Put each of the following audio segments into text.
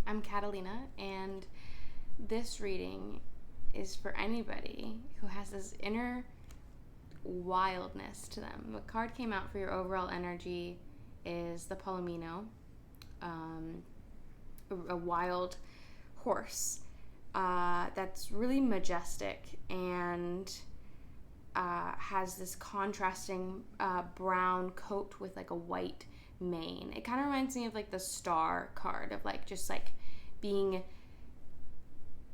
I'm Catalina, and this reading is for anybody who has this inner wildness to them. What card came out for your overall energy is the Palomino, a wild horse that's really majestic and has this contrasting brown coat with like a white mane. It kind of reminds me of like the Star card of like just like being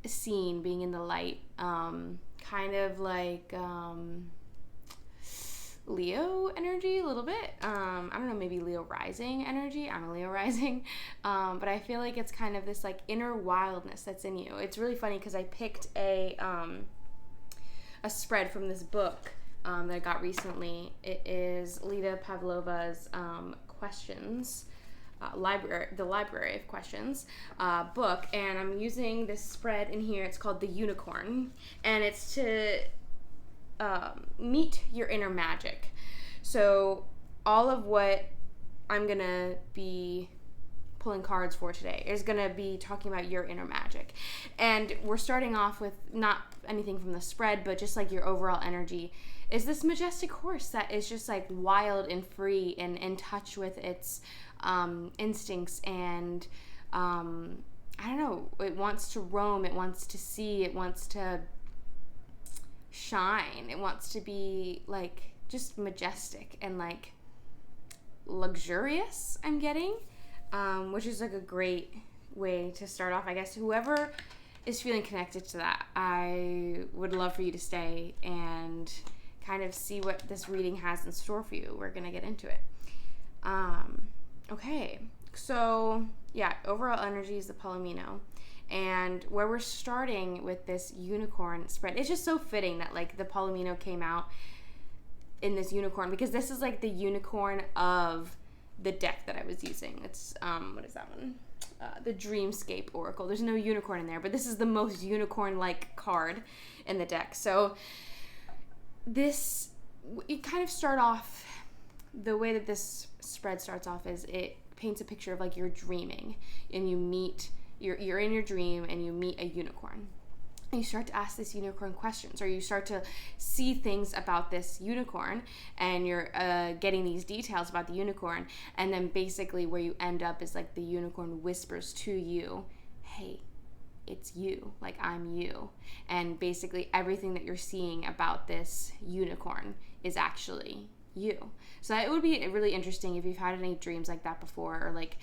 seen, being in the light, kind of like Leo energy a little bit. I don't know, maybe Leo rising energy. I'm a Leo rising. But I feel like it's kind of this like inner wildness that's in you. It's really funny because I picked a spread from this book that I got recently. It is Lita Pavlova's Questions, the Library of Questions book, and I'm using this spread in here. It's called The Unicorn, and it's to meet your inner magic. So all of what I'm gonna be pulling cards for today is gonna be talking about your inner magic, and we're starting off with not anything from the spread, but just like your overall energy is this majestic horse that is just like wild and free and in touch with its instincts, and I don't know, it wants to roam, it wants to see, it wants to shine, it wants to be like just majestic and like luxurious, I'm getting, which is like a great way to start off. I guess whoever is feeling connected to that, I would love for you to stay and kind of see what this reading has in store for you. We're gonna get into it. Okay, so yeah, overall energy is the Palomino, and where we're starting with this unicorn spread, it's just so fitting that like the Palomino came out in this unicorn, because this is like the unicorn of the deck that I was using. It's what is that one? The Dreamscape Oracle. There's no unicorn in there, but this is the most unicorn-like card in the deck. So you kind of start off, the way that this spread starts off is it paints a picture of like you're dreaming and you meet, you're in your dream and you meet a unicorn. And you start to ask this unicorn questions, or you start to see things about this unicorn, and you're getting these details about the unicorn, and then basically where you end up is like the unicorn whispers to you, hey, it's you, like I'm you. And basically everything that you're seeing about this unicorn is actually you. So it would be really interesting if you've had any dreams like that before, or like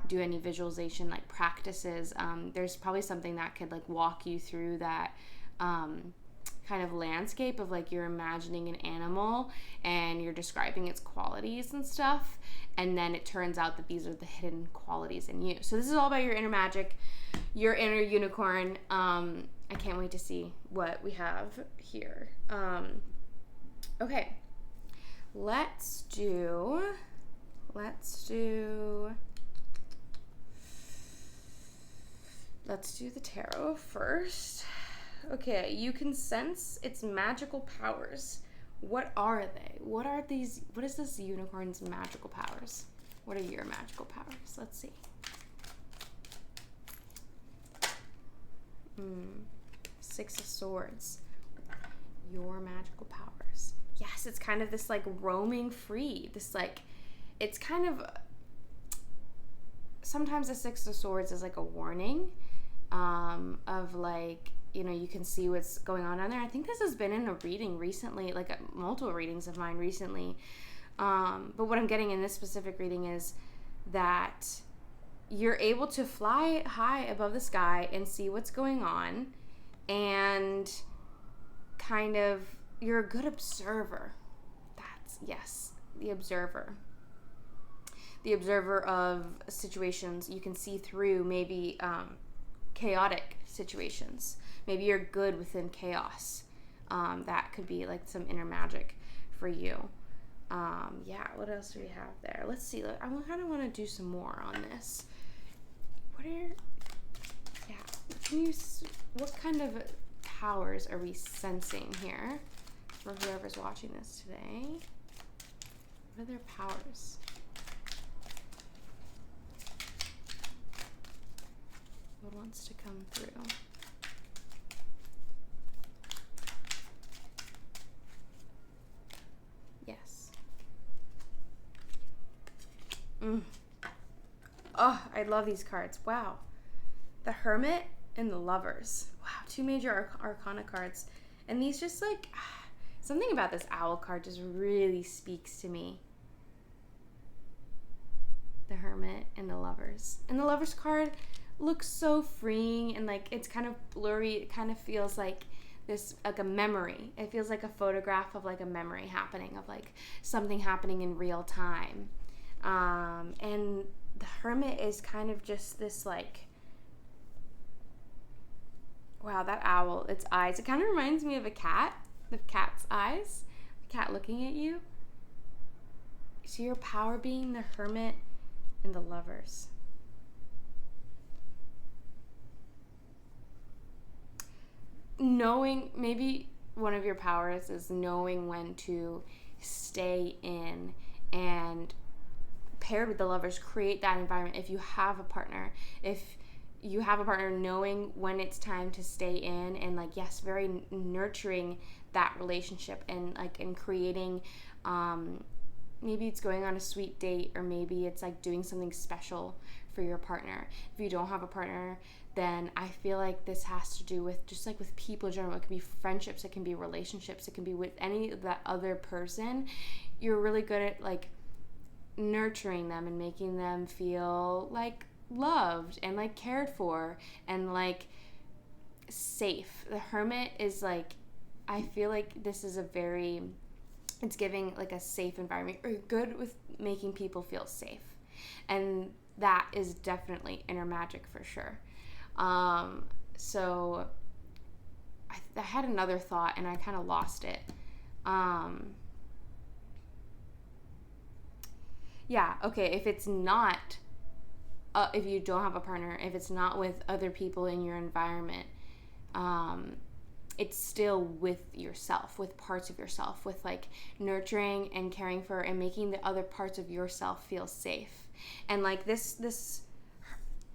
do any visualization like practices. There's probably something that could like walk you through that kind of landscape of like you're imagining an animal and you're describing its qualities and stuff, and then it turns out that these are the hidden qualities in you. So this is all about your inner magic, your inner unicorn. I can't wait to see what we have here. Okay, let's do the tarot first. Okay, you can sense its magical powers. What are they? What is this unicorn's magical powers? What are your magical powers? Let's see. Six of Swords. Your magical powers. Yes, it's kind of this like roaming free. This like, it's kind of, sometimes the Six of Swords is like a warning of like, you know, you can see what's going on down there. I think this has been in a reading recently, like multiple readings of mine recently. But what I'm getting in this specific reading is that you're able to fly high above the sky and see what's going on, and kind of, you're a good observer. Yes, the observer. The observer of situations. You can see through maybe chaotic situations. Maybe you're good within chaos. That could be like some inner magic for you. Yeah, what else do we have there? Let's see. I kind of want to do some more on this. What kind of powers are we sensing here for whoever's watching this today? What are their powers? wants to come through. Yes. Oh, I love these cards. Wow. The Hermit and the Lovers. Wow, two major arcana cards. And these just like, something about this owl card just really speaks to me. The Hermit and the Lovers. And the Lovers card looks so freeing and like it's kind of blurry. It kind of feels like this, like a memory. It feels like a photograph of like a memory happening, of like something happening in real time. And the Hermit is kind of just this like, wow, that owl, its eyes, it kind of reminds me of a cat, the cat's eyes, the cat looking at you. So your power being the Hermit and the Lovers. Knowing, maybe one of your powers is knowing when to stay in, and paired with the Lovers, create that environment. If you have a partner, knowing when it's time to stay in, and like, yes, very nurturing that relationship, and like in creating, maybe it's going on a sweet date, or maybe it's like doing something special for your partner. If you don't have a partner, then I feel like this has to do with just like with people in general. It can be friendships, it can be relationships, it can be with any of that other person. You're really good at like nurturing them and making them feel like loved and like cared for and like safe. The Hermit is like, I feel like this is it's giving like a safe environment. You're good with making people feel safe, and that is definitely inner magic for sure. So I had another thought and I kind of lost it. Yeah, okay, if it's not, if you don't have a partner, if it's not with other people in your environment, it's still with yourself, with parts of yourself, with like nurturing and caring for and making the other parts of yourself feel safe. And like this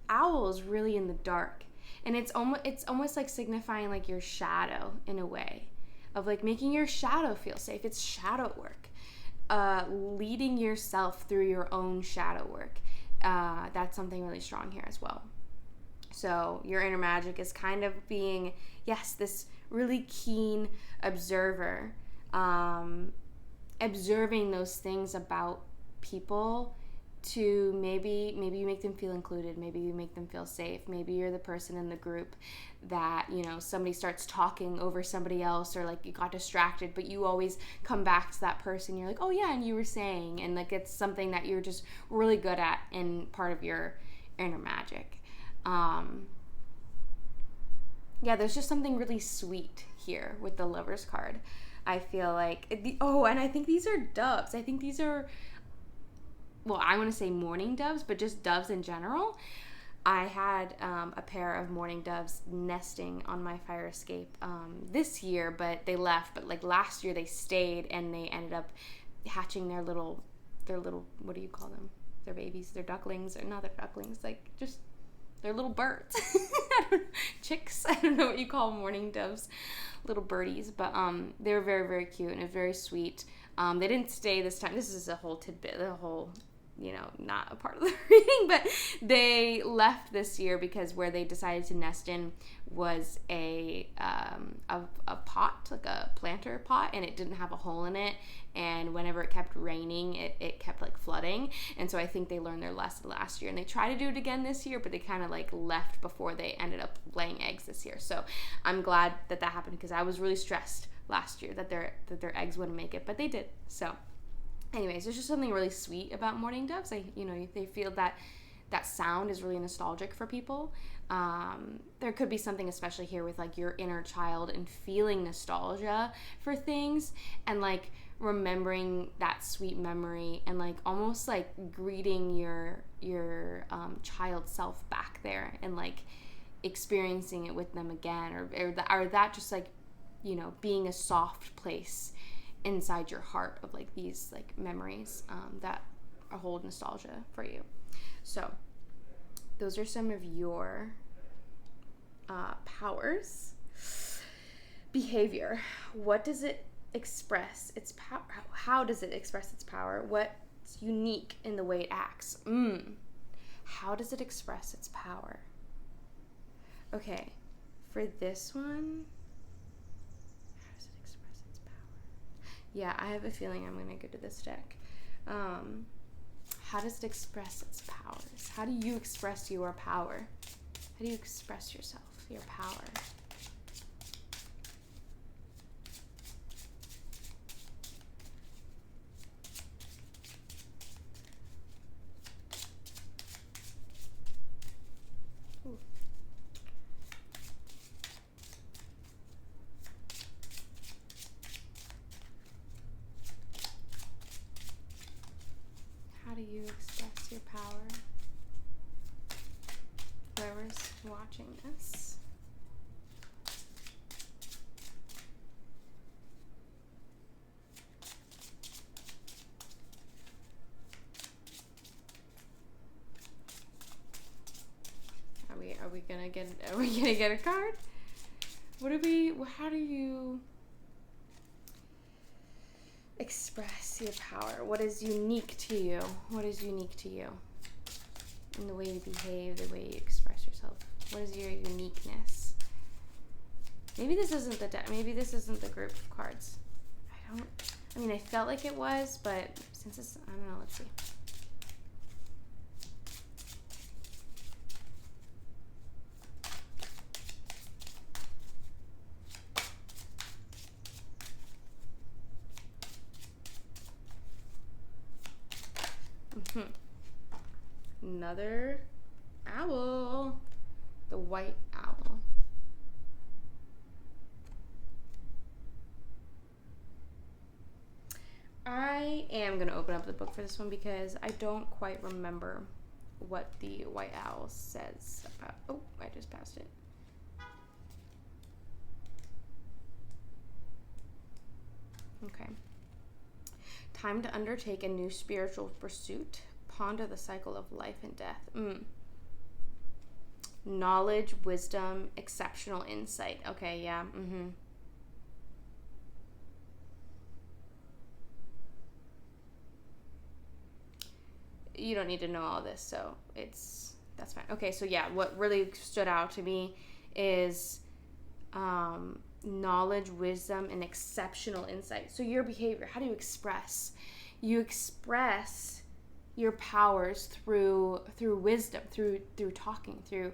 owl is really in the dark, and it's almost like signifying like your shadow in a way, of like making your shadow feel safe. It's shadow work, leading yourself through your own shadow work. That's something really strong here as well. So your inner magic is kind of being, yes, this really keen observer, observing those things about people, to maybe you make them feel included, maybe you make them feel safe, maybe you're the person in the group that, you know, somebody starts talking over somebody else, or like you got distracted, but you always come back to that person. You're like, oh yeah, and you were saying, and like it's something that you're just really good at in part of your inner magic. Yeah, there's just something really sweet here with the Lovers card. I feel like, and I think these are doves. I think these are, well, I want to say mourning doves, but just doves in general. I had a pair of mourning doves nesting on my fire escape this year, but they left. But like last year they stayed, and they ended up hatching their little, what do you call them? Their babies, their ducklings, or not their ducklings, like just they're little birds. Chicks. I don't know what you call mourning doves, little birdies, but they were very, very cute and very sweet. They didn't stay this time. This is a whole tidbit, a whole, you know, not a part of the reading, but they left this year because where they decided to nest in was a pot, like a planter pot, and it didn't have a hole in it, and whenever it kept raining, it kept like flooding. And so I think they learned their lesson last year, and they tried to do it again this year, but they kind of like left before they ended up laying eggs this year. So I'm glad that happened, because I was really stressed last year that their eggs wouldn't make it, but they did. So anyways, there's just something really sweet about mourning doves. They feel that sound is really nostalgic for people. There could be something especially here with like your inner child and feeling nostalgia for things, and like remembering that sweet memory, and like almost like greeting your child self back there, and like experiencing it with them again, or that just like, you know, being a soft place inside your heart of like these like memories that hold nostalgia for you. So those are some of your powers. Behavior. What does it express its power? How does it express its power? What's unique in the way it acts? How does it express its power? Okay, for this one, how does it express its power? Yeah, I have a feeling I'm going to go to this deck. How does it express its powers? How do you express your power? How do you express yourself, your power? Ooh. How do you express your power? Whoever's watching this. Are we gonna get a card? How do you express your power? What is unique to you? What is unique to you? In the way you behave, the way you express yourself. What is your uniqueness? Maybe this isn't the group of cards. I felt like it was, but since it's, I don't know, let's see. Another owl. The white owl. I am going to open up the book for this one because I don't quite remember what the white owl says about... Oh, I just passed it. Okay. Time to undertake a new spiritual pursuit. Ponder the cycle of life and death. Knowledge, wisdom, exceptional insight. Okay, yeah. You don't need to know all this, so that's fine. Okay, so yeah, what really stood out to me is knowledge, wisdom, and exceptional insight. So your behavior, how do you express? You express your powers through wisdom, through talking, through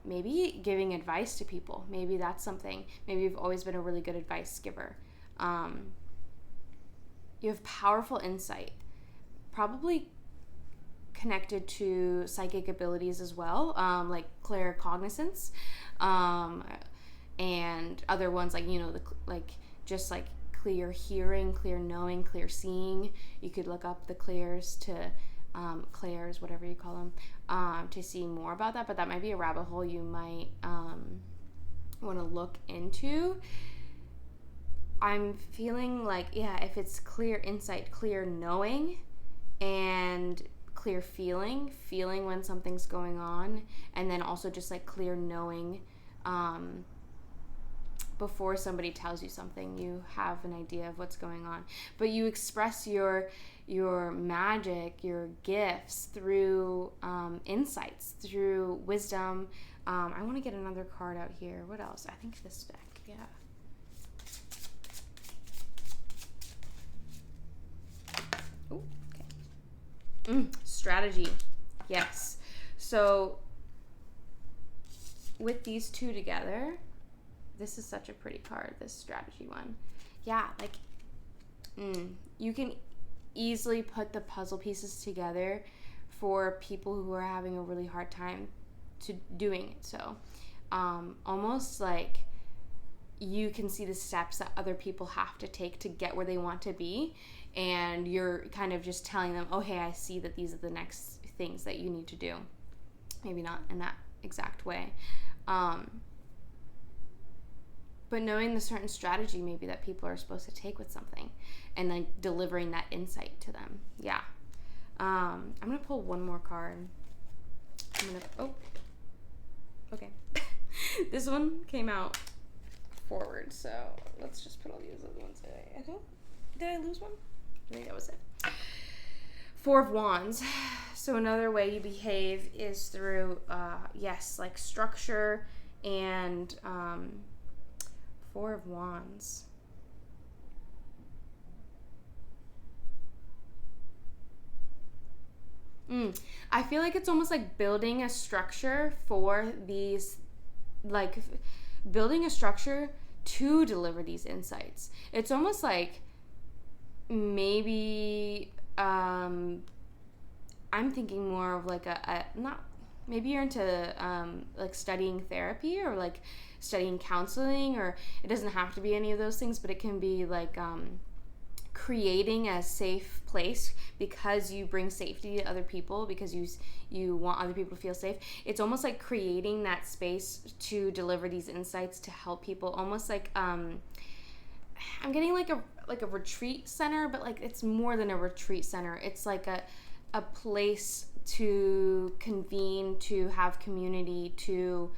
maybe giving advice to people. Maybe that's something. Maybe you've always been a really good advice giver. You have powerful insight, probably connected to psychic abilities as well, like claircognizance, and other ones like, just like clear hearing, clear knowing, clear seeing. You could look up the clairs to clairs, whatever you call them, to see more about that, but that might be a rabbit hole you might want to look into. I'm feeling like, if it's clear insight, clear knowing, and clear feeling when something's going on, and then also just like clear knowing, before somebody tells you something, you have an idea of what's going on. But you express your magic, your gifts through insights, through wisdom. I want to get another card out here. What else? I think this deck, yeah. Ooh, okay. Strategy. Yes. So with these two together, this is such a pretty card, this strategy one. Yeah, like, you can easily put the puzzle pieces together for people who are having a really hard time to doing it. So, almost like you can see the steps that other people have to take to get where they want to be, and you're kind of just telling them, oh, hey, I see that these are the next things that you need to do. Maybe not in that exact way. But knowing the certain strategy maybe that people are supposed to take with something, and then delivering that insight to them. Yeah. I'm going to pull one more card. Okay. This one came out forward, so let's just put all these other ones away. I think, did I lose one? I think that was it. Four of Wands. So another way you behave is through, like structure and Four of Wands. I feel like it's almost like building a structure for these, like building a structure to deliver these insights. It's almost like maybe I'm thinking more of like a not, maybe you're into like studying therapy or like studying counseling, or it doesn't have to be any of those things, but it can be like creating a safe place because you bring safety to other people, because you want other people to feel safe. It's almost like creating that space to deliver these insights to help people, almost like I'm getting like a retreat center, but like it's more than a retreat center. It's like a place to convene, to have community, to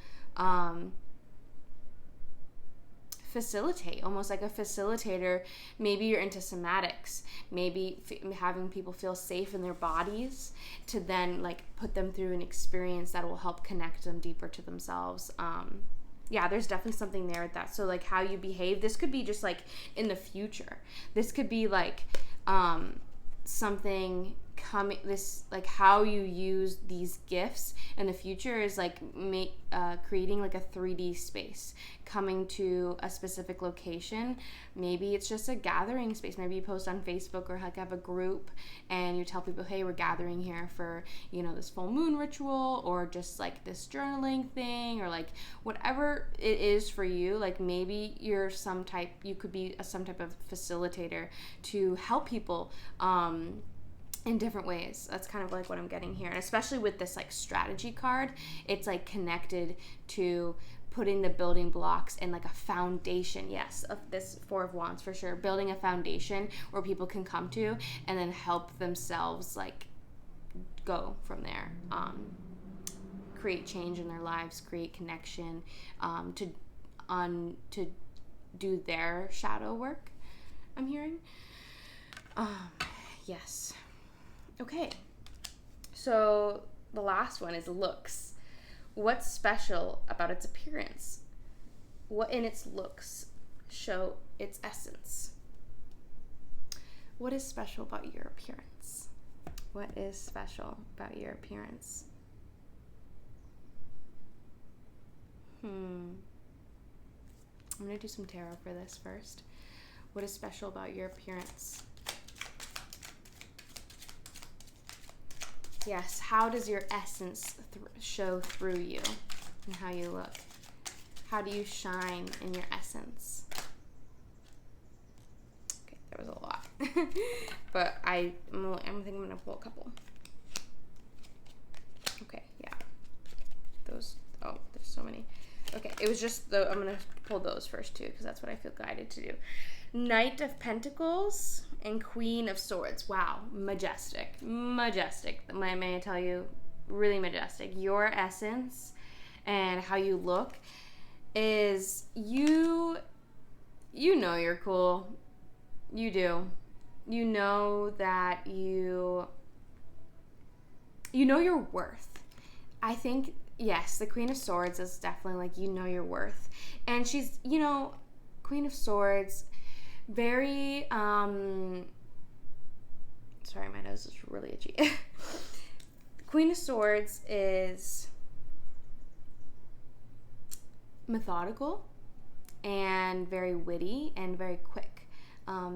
facilitate, almost like a facilitator. Maybe you're into somatics, maybe having people feel safe in their bodies to then like put them through an experience that will help connect them deeper to themselves. There's definitely something there with that. So like how you behave, this could be just like in the future. This could be like something coming, this like how you use these gifts in the future is like creating like a 3D space, coming to a specific location. Maybe it's just a gathering space. Maybe you post on Facebook or like have a group and you tell people, hey, we're gathering here for, this full moon ritual, or just like this journaling thing, or like whatever it is for you. Like maybe you could be some type of facilitator to help people in different ways. That's kind of like what I'm getting here. And especially with this like strategy card, it's like connected to putting the building blocks in like a foundation, yes, of this Four of Wands for sure. Building a foundation where people can come to and then help themselves like go from there. Create change in their lives, create connection, to do their shadow work, I'm hearing. Yes. Okay, so the last one is looks. What's special about its appearance? What in its looks show its essence? What is special about your appearance? What is special about your appearance? I'm going to do some tarot for this first. What is special about your appearance? Yes, how does your essence show through you and how you look? How do you shine in your essence? Okay, there was a lot. But I think I'm going to pull a couple. Okay, yeah. There's so many. Okay, it was just I'm going to pull those first too, because that's what I feel guided to do. Knight of Pentacles and Queen of Swords. Wow, majestic. May I tell you, really majestic. Your essence and how you look is you know you're cool. You do. You know that you know your worth. I think, yes, the Queen of Swords is definitely like, you know your worth. And she's, Queen of Swords, very, sorry, my nose is really itchy. Queen of Swords is methodical and very witty and very quick.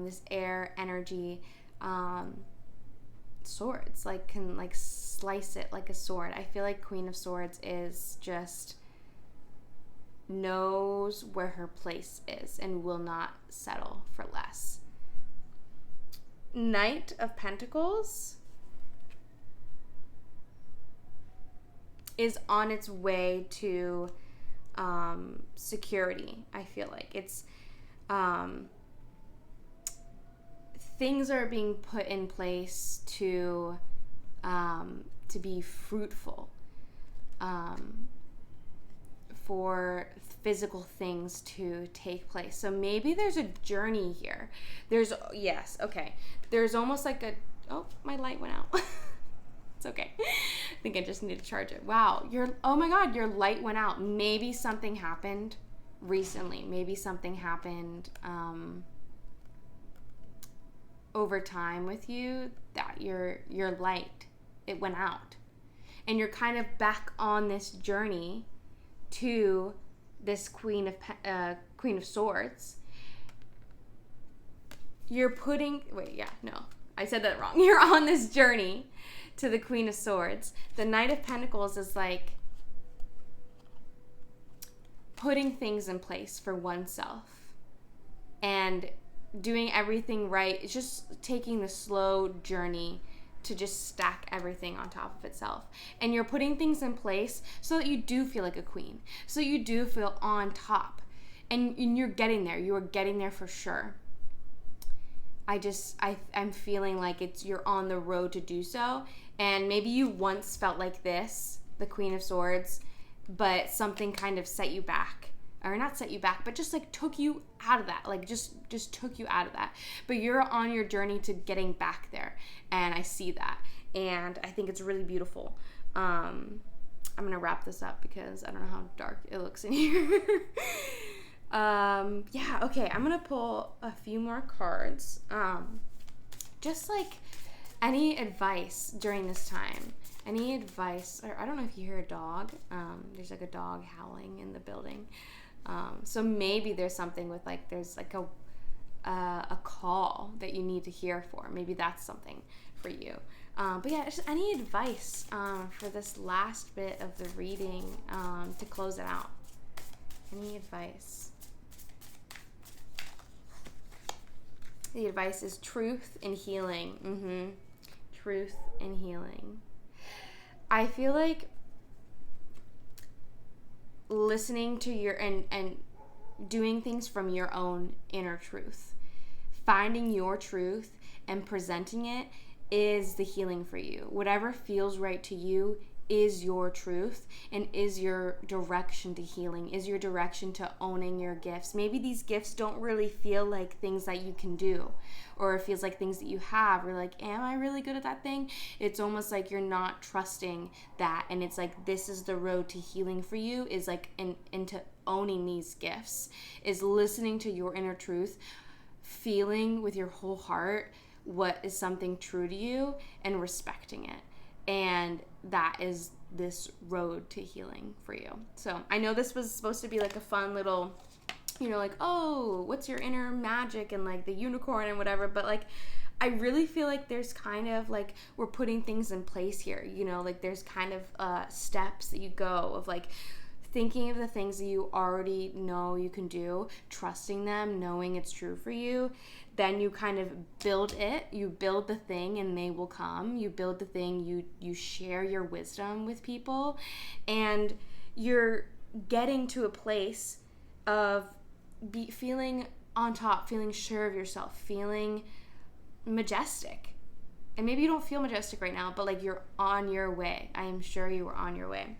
This air energy, swords, like can like slice it like a sword. I feel like Queen of Swords is just knows where her place is and will not settle for less. Knight of Pentacles is on its way to security. I feel like it's things are being put in place to be fruitful for physical things to take place. So maybe there's a journey here. Yes, okay. There's almost like oh, my light went out. It's okay. I think I just need to charge it. Wow, oh my God, your light went out. Maybe something happened recently. Maybe something happened over time with you that your light, it went out. And you're kind of back on this journey to this Queen of Swords. I said that wrong. You're on this journey to the Queen of Swords. The Knight of Pentacles is like putting things in place for oneself and doing everything right. It's just taking the slow journey to just stack everything on top of itself. And you're putting things in place so that you do feel like a queen, so you do feel on top. And you're getting there. You are getting there for sure. I'm feeling like you're on the road to do so. And maybe you once felt like this, the Queen of Swords, but something kind of set you back. Or not set you back, but just like took you out of that. Like just took you out of that. But you're on your journey to getting back there. And I see that. And I think it's really beautiful. I'm going to wrap this up because I don't know how dark it looks in here. Okay. I'm going to pull a few more cards. Just like any advice during this time. Any advice, or I don't know if you hear a dog. There's like a dog howling in the building. So maybe there's something with like, there's like a call that you need to hear for. Maybe that's something for you. But yeah, just any advice for this last bit of the reading to close it out. Any advice? The advice is truth and healing. Truth and healing. I feel like listening to your and doing things from your own inner truth, finding your truth and presenting it is the healing for you. Whatever feels right to you is your truth and is your direction to healing, is your direction to owning your gifts. Maybe these gifts don't really feel like things that you can do, or it feels like things that you have. Or like, am I really good at that thing? It's almost like you're not trusting that. And it's like, this is the road to healing for you, is like into owning these gifts, is listening to your inner truth, feeling with your whole heart what is something true to you and respecting it. And that is this road to healing for you. So I know this was supposed to be like a fun little, like, oh, what's your inner magic and like the unicorn and whatever. But like, I really feel like there's kind of like, we're putting things in place here, like there's kind of steps that you go of like thinking of the things that you already know you can do, trusting them, knowing it's true for you. Then you kind of build it. You build the thing and they will come. You build the thing, you share your wisdom with people, and you're getting to a place of feeling on top, feeling sure of yourself, feeling majestic. And maybe you don't feel majestic right now, but like you're on your way. I am sure you are on your way.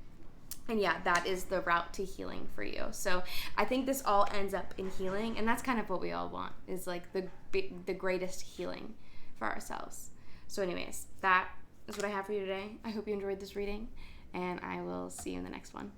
And yeah, that is the route to healing for you. So I think this all ends up in healing. And that's kind of what we all want, is like the greatest healing for ourselves. So anyways, that is what I have for you today. I hope you enjoyed this reading, and I will see you in the next one.